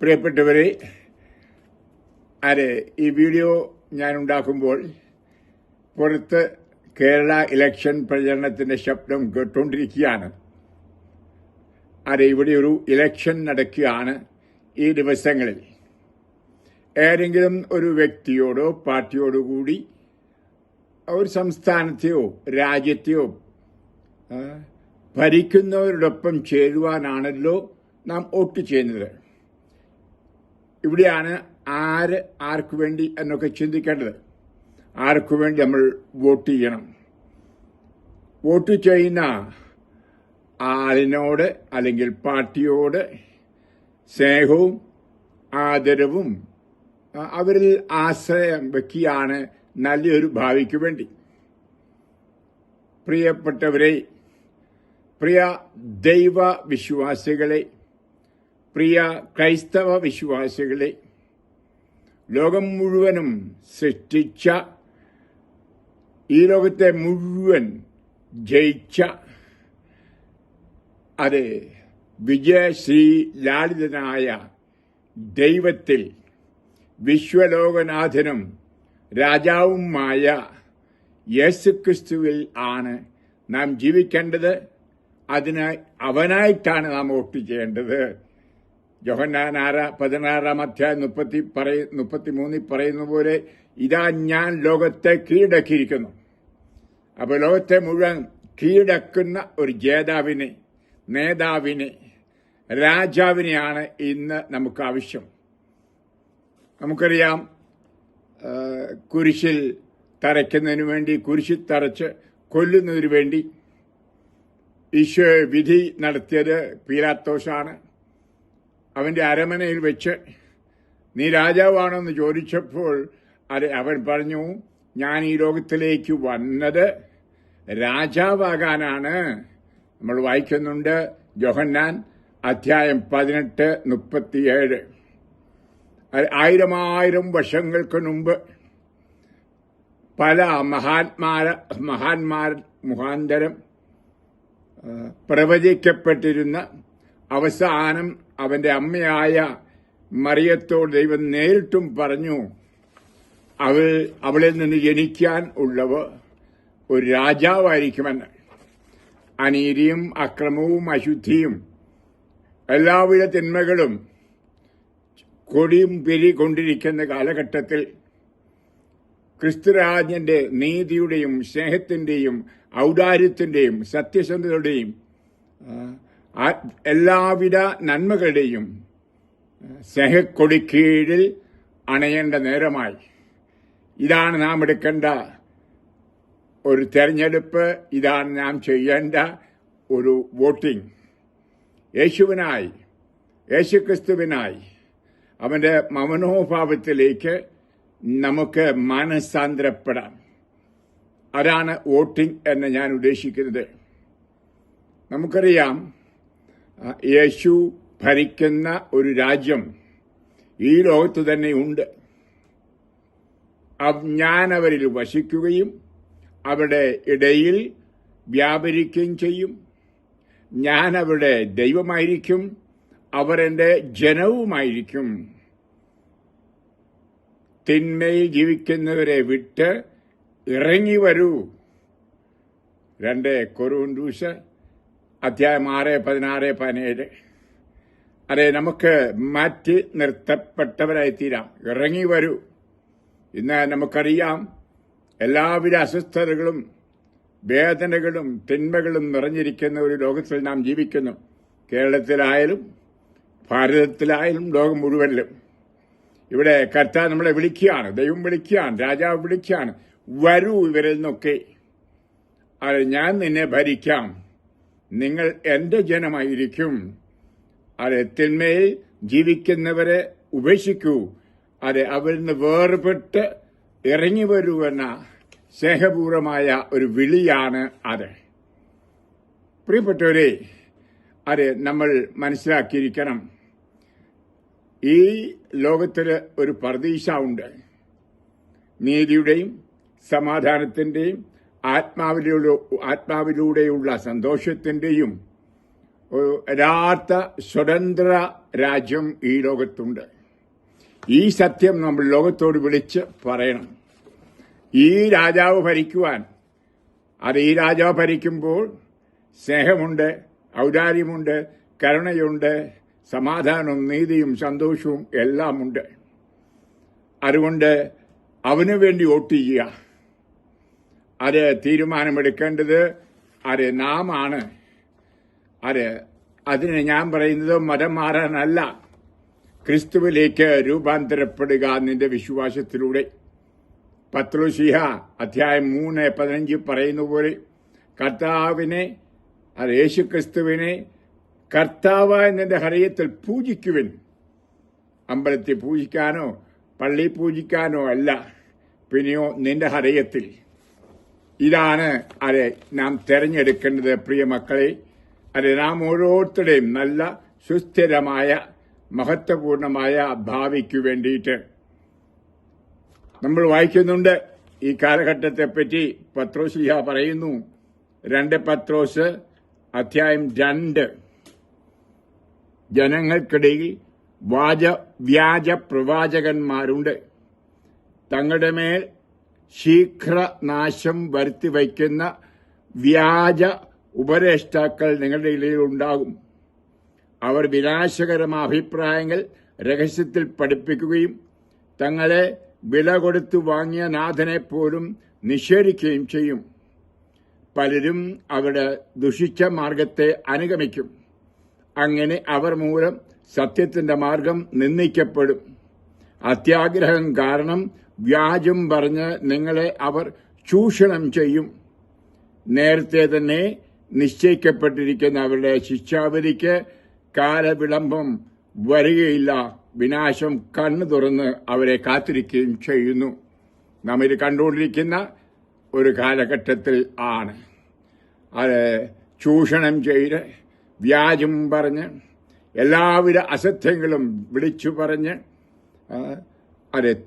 പ്രിയപ്പെട്ടവരെ, ഈ വീഡിയോ ഞാൻ ഉണ്ടാക്കുമ്പോൾ പുറത്ത് കേരള ഇലക്ഷൻ പ്രചരണത്തിന്റെ ശബ്ദം കേട്ടുകൊണ്ടിരിക്കുകയാണ്. ഇവിടെ ഒരു ഇലക്ഷൻ നടക്കുകയാണ് ഈ ദിവസങ്ങളിൽ. ഏതെങ്കിലും ഒരു വ്യക്തിയോടോ പാർട്ടിയോടോ കൂടി ഒരു സംസ്ഥാനത്തെയോ രാജ്യത്തെയോ ഭരിക്കുന്നവരോടൊപ്പം ചേരുവാനാണല്ലോ നാം വോട്ട് ചെയ്യുന്നത്. ഇവിടെയാണ് ആർക്കു വേണ്ടി എന്നൊക്കെ ചിന്തിക്കേണ്ടത്. ആർക്കു വേണ്ടി നമ്മൾ വോട്ട് ചെയ്യണം? വോട്ട് ചെയ്യുന്ന ആളിനോട് അല്ലെങ്കിൽ പാർട്ടിയോട് സ്നേഹവും ആദരവും അവരിൽ ആശ്രയം വെക്കുകയാണ് നല്ലൊരു ഭാവിക്ക് വേണ്ടി. പ്രിയപ്പെട്ടവരെ, പ്രിയ ദൈവ വിശ്വാസികളെ, പ്രിയ ക്രൈസ്തവ വിശ്വാസികളെ, ലോകം മുഴുവനും സൃഷ്ടിച്ച, ഈ ലോകത്തെ മുഴുവൻ ജയിച്ച വിജയശ്രീ ലാളിതനായ ദൈവത്തിൽ വിശ്വലോകനാഥനും രാജാവുമായ യേശുക്രിസ്തുവിൽ ആണ് നാം ജീവിക്കേണ്ടത്. അതിനായി അവനായിട്ടാണ് നാം വോട്ട് ചെയ്യേണ്ടത്. യോഹന്നാൻ 16:33 പറയുന്ന പോലെ, ഇതാ ഞാൻ ലോകത്തെ കീഴടക്കിയിരിക്കുന്നു. അപ്പോൾ ലോകത്തെ മുഴുവൻ കീഴടക്കുന്ന ഒരു ജേതാവിനെ, നേതാവിനെ, രാജാവിനെയാണ് ഇന്ന് നമുക്ക് ആവശ്യം. നമുക്കറിയാം, കുരിശിൽ തറയ്ക്കുന്നതിനു വേണ്ടി, കുരിശിൽ തറച്ച് കൊല്ലുന്നതിനു വേണ്ടി ഈശോ വിധി നടത്തിയത് പീലാത്തോസാണ്. അവന്റെ അരമനയിൽ വെച്ച് നീ രാജാവാണെന്ന് ചോദിച്ചപ്പോൾ അവൻ പറഞ്ഞു, ഞാൻ ഈ ലോകത്തിലേക്ക് വന്നത് രാജാവാകാനാണ്. നമ്മൾ വായിക്കുന്നുണ്ട് യോഹന്നാൻ 18:37. 1000 വർഷങ്ങൾക്ക് മുമ്പ് പല മഹാന്മാർ മുഖാന്തരം പ്രവചിക്കപ്പെട്ടിരുന്ന അവസാനം അവന്റെ അമ്മയായ മറിയത്തോട് ദൈവം നേരിട്ടും പറഞ്ഞു, അവളിൽ നിന്ന് ജനിക്കാൻ ഉള്ളവർ ഒരു രാജാവായിരിക്കുമെന്ന്. അനീതിയും അക്രമവും അശുദ്ധിയും എല്ലാവിധ തിന്മകളും കൊടിയും പെരുകൊണ്ടിരിക്കുന്ന കാലഘട്ടത്തിൽ ക്രിസ്തുരാജ്ഞന്റെ നീതിയുടെയും സ്നേഹത്തിന്റെയും ഔദാര്യത്തിന്റെയും സത്യസന്ധതയുടെയും എല്ലാവിധ നന്മകളുടെയും സ്നേഹക്കൊടിക്കീഴിൽ അണയേണ്ട നേരമായി. ഇതാണ് നാം എടുക്കേണ്ട ഒരു തെരഞ്ഞെടുപ്പ്. ഇതാണ് നാം ചെയ്യേണ്ട ഒരു വോട്ടിംഗ്. യേശുവിനായി, യേശുക്രിസ്തുവിനായി, അവന്റെ മനോഭാവത്തിലേക്ക് നമുക്ക് മാനസാന്തരപ്പെടാം. അതാണ് വോട്ടിംഗ് എന്ന് ഞാൻ ഉദ്ദേശിക്കുന്നത്. നമുക്കറിയാം, യേശു ഭരിക്കുന്ന ഒരു രാജ്യം ഈ ലോകത്ത് തന്നെ ഉണ്ട്. ഞാൻ അവരിൽ വസിക്കുകയും അവരുടെ ഇടയിൽ വ്യാപരിക്കുകയും ചെയ്യും. ഞാൻ അവരുടെ ദൈവമായിരിക്കും, അവർ എൻ്റെ ജനവുമായിരിക്കും. തിന്മയിൽ ജീവിക്കുന്നവരെ വിട്ട് ഇറങ്ങി വരൂ. 2 കൊരിന്ത്യർ 6:16-17. നമുക്ക് മാറ്റി നിർത്തപ്പെട്ടവരായി തീരാം. ഇറങ്ങി വരൂ. ഇന്ന് നമുക്കറിയാം, എല്ലാവിധ അസ്വസ്ഥതകളും വേദനകളും തിന്മകളും നിറഞ്ഞിരിക്കുന്ന ഒരു ലോകത്തിൽ നാം ജീവിക്കുന്നു. കേരളത്തിലായാലും ഭാരതത്തിലായാലും ലോകം മുഴുവനിലും. ഇവിടെ കർത്താവ് നമ്മളെ വിളിക്കുകയാണ്, ദൈവം വിളിക്കുകയാണ്, രാജാവ് വിളിക്കുകയാണ്, വരൂ ഇവരിൽ നിന്നൊക്കെ. ഞാൻ നിന്നെ ഭരിക്കാം, നിങ്ങൾ എന്റെ ജനമായിരിക്കും. തിന്മയിൽ ജീവിക്കുന്നവരെ ഉപേക്ഷിക്കൂ. അവരിൽ നിന്ന് വേർപെട്ട് ഇറങ്ങി വരൂ എന്ന സ്നേഹപൂർവമായ ഒരു വിളിയാണ് അത്. പ്രിയപ്പെട്ടവരെ, നമ്മൾ മനസ്സിലാക്കിയിരിക്കണം, ഈ ലോകത്തില് ഒരു പർദീസ ഉണ്ട്. നീതിയുടെയും സമാധാനത്തിന്റെയും ആത്മാവിലൂടെയുള്ള സന്തോഷത്തിന്റെയും ഒരു യഥാർത്ഥ സ്വതന്ത്ര രാജ്യം ഈ ലോകത്തുണ്ട്. ഈ സത്യം നമ്മൾ ലോകത്തോട് വിളിച്ച് പറയണം. ഈ രാജാവ് ഭരിക്കുവാൻ, ഈ രാജാവ് ഭരിക്കുമ്പോൾ സ്നേഹമുണ്ട്, ഔദാര്യമുണ്ട്, കരുണയുണ്ട്, സമാധാനവും നീതിയും സന്തോഷവും എല്ലാമുണ്ട്. അതുകൊണ്ട് അവന് വേണ്ടി വോട്ട് ചെയ്യുക. അത് തീരുമാനമെടുക്കേണ്ടത് നാം ആണ്. അതിന് ഞാൻ പറയുന്നത് മതം മാറാനല്ല, ക്രിസ്തുവിലേക്ക് രൂപാന്തരപ്പെടുക നിന്റെ വിശ്വാസത്തിലൂടെ. പത്രോസ് അധ്യായം 3:15 പറയുന്ന പോലെ കർത്താവിനെ, യേശുക്രിസ്തുവിനെ കർത്താവായ നിന്റെ ഹൃദയത്തിൽ പൂജിക്കുവിൻ. അമ്പലത്തിൽ പൂജിക്കാനോ പള്ളി പൂജിക്കാനോ അല്ല, പിന്നെയോ നിന്റെ ഹൃദയത്തിൽ. ഇതാണ് നാം തെരഞ്ഞെടുക്കേണ്ടത് പ്രിയ മക്കളെ. നാം ഓരോരുത്തരുടെയും നല്ല സുസ്ഥിരമായ മഹത്വപൂർണമായ ഭാവിക്ക് വേണ്ടിയിട്ട് നമ്മൾ വായിക്കുന്നുണ്ട്. ഈ കാലഘട്ടത്തെപ്പറ്റി പത്രോസ് പറയുന്നു. 2 പത്രോസ് അധ്യായം 2, ജനങ്ങൾക്കിടയിൽ വ്യാജ പ്രവാചകന്മാരുണ്ട്, തങ്ങളുടെ മേൽ ശീഘ്രനാശം വരുത്തിവയ്ക്കുന്ന വ്യാജ ഉപദേഷ്ടാക്കൾ നിങ്ങളുടെ ഇടയിൽ ഉണ്ടാകും. അവർ വിനാശകരമായ അഭിപ്രായങ്ങൾ രഹസ്യത്തിൽ പഠിപ്പിക്കുകയും തങ്ങളെ വില കൊടുത്തു വാങ്ങിയ നാഥനെ പോലും നിഷേധിക്കുകയും ചെയ്യും. പലരും അവരുടെ ദുഷിച്ച മാർഗത്തെ അനുഗമിക്കും. അങ്ങനെ അവർ മൂലം സത്യത്തിന്റെ മാർഗം നിന്ദിക്കപ്പെടും. അത്യാഗ്രഹം കാരണം വ്യാജം പറഞ്ഞ് നിങ്ങളെ അവർ ചൂഷണം ചെയ്യും. നേരത്തെ തന്നെ നിശ്ചയിക്കപ്പെട്ടിരിക്കുന്ന അവരുടെ ശിക്ഷാവിധിക്ക് കാലവിളംബം വരികയില്ല. വിനാശം കണ്ണു തുറന്ന് അവരെ കാത്തിരിക്കുകയും ചെയ്യുന്നു. നാം ഇത് കണ്ടുകൊണ്ടിരിക്കുന്ന ഒരു കാലഘട്ടത്തിൽ ആണ്. ചൂഷണം ചെയ്ത് വ്യാജം പറഞ്ഞ് എല്ലാവിധ അസത്യങ്ങളും വിളിച്ചു പറഞ്ഞ്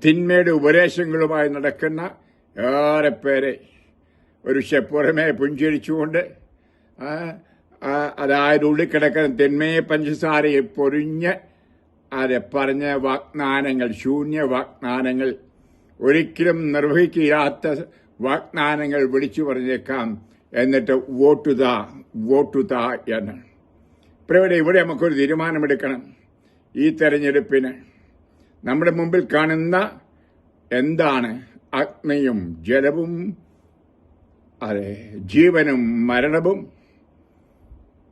തിന്മയുടെ ഉപദേശങ്ങളുമായി നടക്കുന്ന ഏറെ പേരെ ഒരു പുറമെ പുഞ്ചിരിച്ചുകൊണ്ട് ഉള്ളിൽ കിടക്കുന്ന തിന്മയെ പഞ്ചസാരയെ പൊരിഞ്ഞ് പറഞ്ഞ വാഗ്ദാനങ്ങൾ, ശൂന്യ വാഗ്ദാനങ്ങൾ, ഒരിക്കലും നിർവഹിക്കാത്ത വാഗ്ദാനങ്ങൾ വിളിച്ചു പറഞ്ഞേക്കാം. എന്നിട്ട് വോട്ടുതാ എന്ന്. ഇവിടെ നമുക്കൊരു തീരുമാനമെടുക്കണം. ഈ തെരഞ്ഞെടുപ്പിന് നമ്മുടെ മുമ്പിൽ കാണുന്ന എന്താണ്? അഗ്നിയും ജലവും, ജീവനും മരണവും,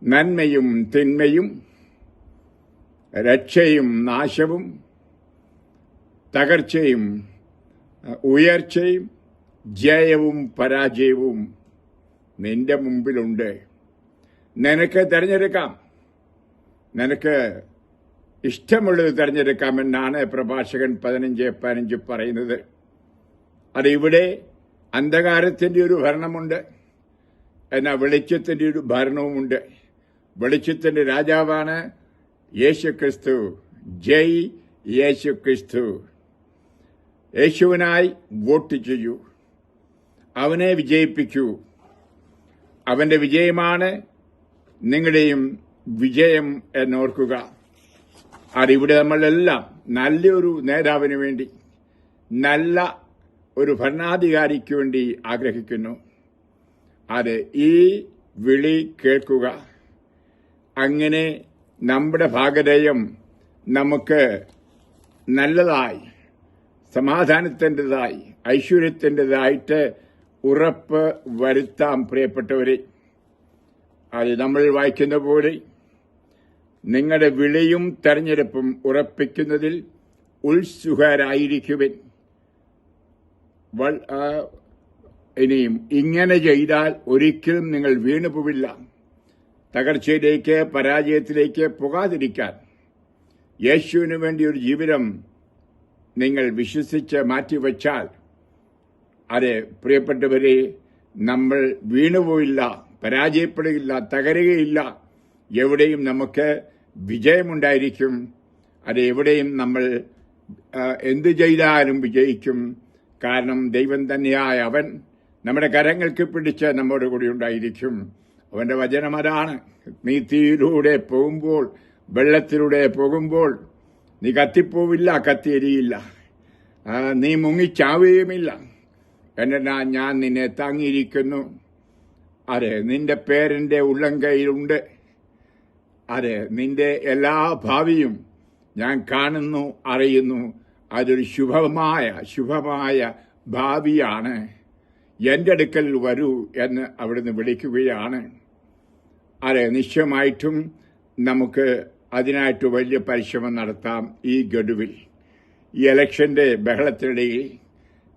നന്മയും തിന്മയും, രക്ഷയും നാശവും, തകർച്ചയും ഉയർച്ചയും, ജയവും പരാജയവും നിന്റെ മുമ്പിലുണ്ട്. നിനക്ക് തെരഞ്ഞെടുക്കാം. നിനക്ക് ഇഷ്ടമുള്ളത് തെരഞ്ഞെടുക്കാമെന്നാണ് പ്രഭാഷകൻ 15:15 പറയുന്നത്. ഇവിടെ അന്ധകാരത്തിന്റെ ഒരു ഭരണമുണ്ട്, എന്നാൽ വെളിച്ചത്തിന്റെ ഒരു ഭരണവുമുണ്ട്. വെളിച്ചത്തിന്റെ രാജാവാണ് യേശുക്രിസ്തു. ജയ് യേശുക്രിസ്തു. യേശുവിനായി വോട്ട് ചെയ്യൂ. അവനെ വിജയിപ്പിക്കൂ. അവന്റെ വിജയമാണ് നിങ്ങളുടെയും വിജയം എന്നോർക്കുക. ഇവിടെ നമ്മളെല്ലാം നല്ലൊരു നേതാവിന് വേണ്ടി, നല്ല ഒരു ഭരണാധികാരിക്ക് വേണ്ടി ആഗ്രഹിക്കുന്നു. ഈ വിളി കേൾക്കുക. അങ്ങനെ നമ്മുടെ ഭാഗധേയം നമുക്ക് നല്ലതായി, സമാധാനത്തിൻ്റെതായി, ഐശ്വര്യത്തിൻ്റെതായിട്ട് ഉറപ്പ് വരുത്താം. പ്രിയപ്പെട്ടവരെ, നമ്മൾ വായിക്കുന്ന പോലെ നിങ്ങളുടെ വിളിയും തെരഞ്ഞെടുപ്പും ഉറപ്പിക്കുന്നതിൽ ഉത്സുകരായിരിക്കുവിൻ. ഇനിയും ഇങ്ങനെ ചെയ്താൽ ഒരിക്കലും നിങ്ങൾ വീണുപോവില്ല. തകർച്ചയിലേക്ക്, പരാജയത്തിലേക്ക് പോകാതിരിക്കാൻ യേശുവിനു വേണ്ടി ഒരു ജീവിതം നിങ്ങൾ വിശ്വസിച്ച് മാറ്റിവെച്ചാൽ, പ്രിയപ്പെട്ടവരെ, നമ്മൾ വീണുപോയില്ല, പരാജയപ്പെടുകയില്ല, തകരുകയില്ല. എവിടെയും നമുക്ക് വിജയമുണ്ടായിരിക്കും. എവിടെയും നമ്മൾ എന്തു ചെയ്താലും വിജയിക്കും. കാരണം ദൈവം തന്നെയായ അവൻ നമ്മുടെ കരങ്ങൾക്ക് പിടിച്ച് നമ്മുടെ കൂടെ ഉണ്ടായിരിക്കും. അവന്റെ വചനം അതാണ്. നീ തീയിലൂടെ പോകുമ്പോൾ, വെള്ളത്തിലൂടെ പോകുമ്പോൾ നീ കത്തിപ്പോവില്ല, കത്തിയെരിയില്ല, നീ മുങ്ങിച്ചാവുകയുമില്ല. എന്നാ ഞാൻ നിന്നെ താങ്ങിയിരിക്കുന്നു. അതെ, നിന്റെ പേരെന്റെ ഉള്ളംകൈയിലുണ്ട്. അതെ, നിന്റെ എല്ലാ ഭാവിയും ഞാൻ കാണുന്നു, അറിയുന്നു. അതൊരു ശുഭമായ ഭാവിയാണ്. എന്റെ അടുക്കൽ വരൂ എന്ന് അവിടുന്ന് വിളിക്കുകയാണ്. അതെ, നിശ്ചയമായിട്ടും നമുക്ക് അതിനായിട്ട് വലിയ പരിശ്രമം നടത്താം. ഈ ഗഡുവിൽ, ഈ ഇലക്ഷന്റെ ബഹളത്തിനിടയിൽ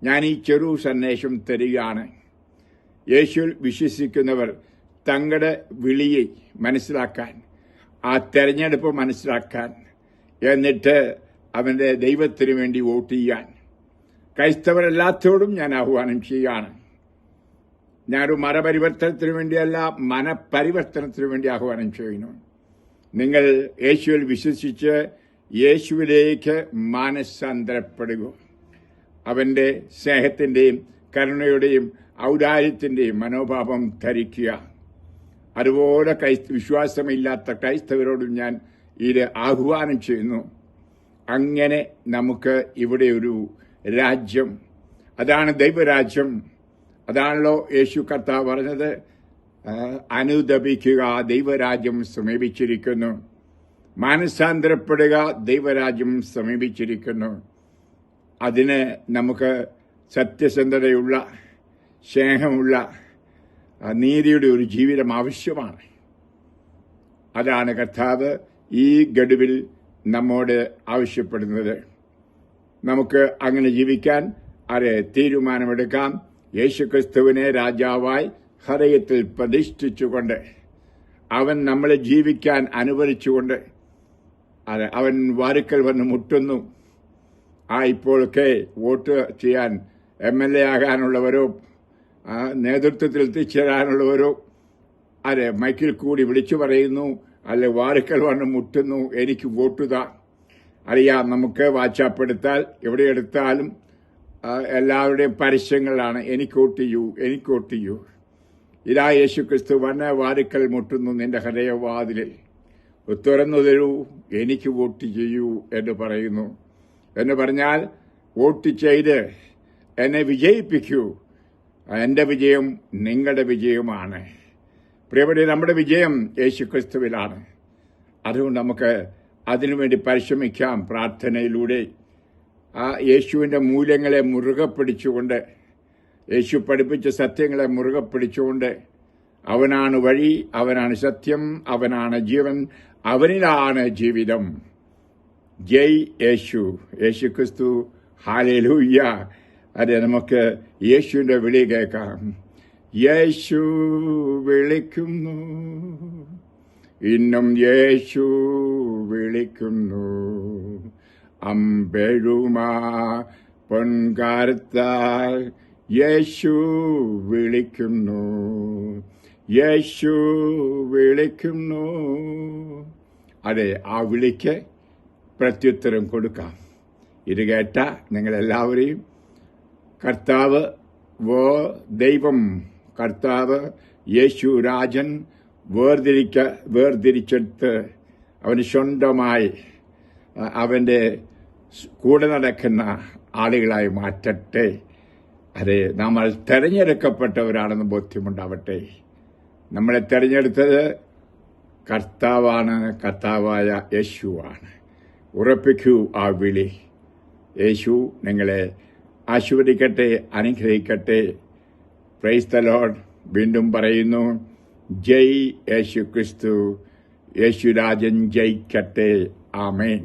ഞാൻ ഈ ചെറു സന്ദേശം തരികയാണ്. യേശുവിൽ വിശ്വസിക്കുന്നവർ തങ്ങളുടെ വിളിയെ മനസ്സിലാക്കാൻ, ആ തെരഞ്ഞെടുപ്പ് മനസ്സിലാക്കാൻ, എന്നിട്ട് അവന്റെ ദൈവത്തിനു വേണ്ടി വോട്ട് ചെയ്യാൻ ക്രൈസ്തവരെല്ലാത്തോടും ഞാൻ ആഹ്വാനം ചെയ്യുകയാണ്. ഞാനൊരു മതപരിവർത്തനത്തിനു വേണ്ടിയല്ല, മനപരിവർത്തനത്തിനു വേണ്ടി ആഹ്വാനം ചെയ്യുന്നു. നിങ്ങൾ യേശുവിൽ വിശ്വസിച്ച് യേശുവിലേക്ക് മാനസാന്തരപ്പെടുക. അവന്റെ സ്നേഹത്തിന്റെയും കരുണയുടെയും ഔദാര്യത്തിന്റെയും മനോഭാവം ധരിക്കുക. അതുപോലെ വിശ്വാസമില്ലാത്ത ക്രൈസ്തവരോടും ഞാൻ ഇത് ആഹ്വാനം ചെയ്യുന്നു. അങ്ങനെ നമുക്ക് ഇവിടെ ഒരു രാജ്യം, അതാണ് ദൈവരാജ്യം. അതാണല്ലോ യേശു കർത്താവ് പറഞ്ഞത്, അനുദപിക്കുക, ദൈവരാജ്യം സമീപിച്ചിരിക്കുന്നു. മാനസാന്തരപ്പെടുക, ദൈവരാജ്യം സമീപിച്ചിരിക്കുന്നു. അതിന് നമുക്ക് സത്യസന്ധതയുള്ള, സ്നേഹമുള്ള, നീതിയുടെ ഒരു ജീവിതം ആവശ്യമാണ്. അതാണ് കർത്താവ് ഈ ഗഡുവിൽ നമ്മോട് ആവശ്യപ്പെടുന്നത്. നമുക്ക് അങ്ങനെ ജീവിക്കാൻ തീരുമാനമെടുക്കാം. യേശുക്രിസ്തുവിനെ രാജാവായി ഹൃദയത്തിൽ പ്രതിഷ്ഠിച്ചുകൊണ്ട്, അവൻ നമ്മളെ ജീവിക്കാൻ അനുവദിച്ചുകൊണ്ട്, അവൻ വാരുക്കൽ വന്ന് മുട്ടുന്നു. ഇപ്പോഴൊക്കെ വോട്ട് ചെയ്യാൻ MLA ആകാനുള്ളവരോ നേതൃത്വത്തിൽ എത്തിച്ചേരാനുള്ളവരോ മൈക്കിൽ കൂടി വിളിച്ചു പറയുന്നു, വാരുക്കൽ വന്ന് മുട്ടുന്നു, എനിക്ക് വോട്ടുതാ. അറിയാം, നമുക്ക് വാട്സാപ്പെടുത്താൽ എവിടെ എടുത്താലും എല്ലാവരുടെയും പരസ്യങ്ങളാണ്, എനിക്ക് വോട്ട് ചെയ്യൂ, എനിക്ക് വോട്ട് ചെയ്യൂ. ഇതാ യേശുക്രിസ്തു വന്ന് വാരുക്കൽ മുട്ടുന്നു നിന്റെ ഹൃദയവാതിലിൽ, തുറന്നു തരൂ, എനിക്ക് വോട്ട് ചെയ്യൂ എന്ന് പറയുന്നു. എന്ന് പറഞ്ഞാൽ വോട്ട് ചെയ്ത് എന്നെ വിജയിപ്പിക്കൂ. എന്റെ വിജയം നിങ്ങളുടെ വിജയമാണ്. പ്രിയപ്പെട്ട, നമ്മുടെ വിജയം യേശുക്രിസ്തുവിലാണ്. അതുകൊണ്ട് നമുക്ക് അതിനുവേണ്ടി പരിശ്രമിക്കാം. പ്രാർത്ഥനയിലൂടെ യേശുവിന്റെ മൂല്യങ്ങളെ മുറുകെ പിടിച്ചുകൊണ്ട്, യേശു പഠിപ്പിച്ച സത്യങ്ങളെ മുറുകെ പിടിച്ചുകൊണ്ട്, അവനാണ് വഴി, അവനാണ് സത്യം, അവനാണ് ജീവൻ, അവനിലാണ് ജീവിതം. ജയ് യേശു, യേശുക്രിസ്തു, ഹല്ലേലൂയ. അതെ, നമുക്ക് യേശുവിന്റെ വിളി കേൾക്കാം. യേശു വിളിക്കുന്നു, ഇന്നും യേശു വിളിക്കുന്നു, അമ്പെഴുമാ പൊൻകാരത്താൽ യേശു വിളിക്കുന്നു, യേശു വിളിക്കുന്നു. അതെ, ആ വിളിക്ക് പ്രത്യുത്തരം കൊടുക്കാം. ഇത് കേട്ട നിങ്ങളെല്ലാവരെയും കർത്താവ് ദൈവം, കർത്താവ് യേശു രാജൻ വേർതിരിച്ചെടുത്ത് അവന് സ്വന്തമായി അവന്റെ കൂടെ നടക്കുന്ന ആളുകളായി മാറ്റട്ടെ. അതെ, നമ്മൾ തെരഞ്ഞെടുക്കപ്പെട്ടവരാണെന്ന് ബോധ്യമുണ്ടാവട്ടെ. നമ്മളെ തെരഞ്ഞെടുത്തത് കർത്താവാണ്, കർത്താവായ യേശുവാണ്. ഉറപ്പിക്കൂ ആ വിളി. യേശു നിങ്ങളെ ആശീർവദിക്കട്ടെ, അനുഗ്രഹിക്കട്ടെ. Praise the Lord. വീണ്ടും പറയുന്നു, ജയ് യേശു ക്രിസ്തു, യേശുരാജൻ ജയിക്കട്ടെ. ആമേൻ.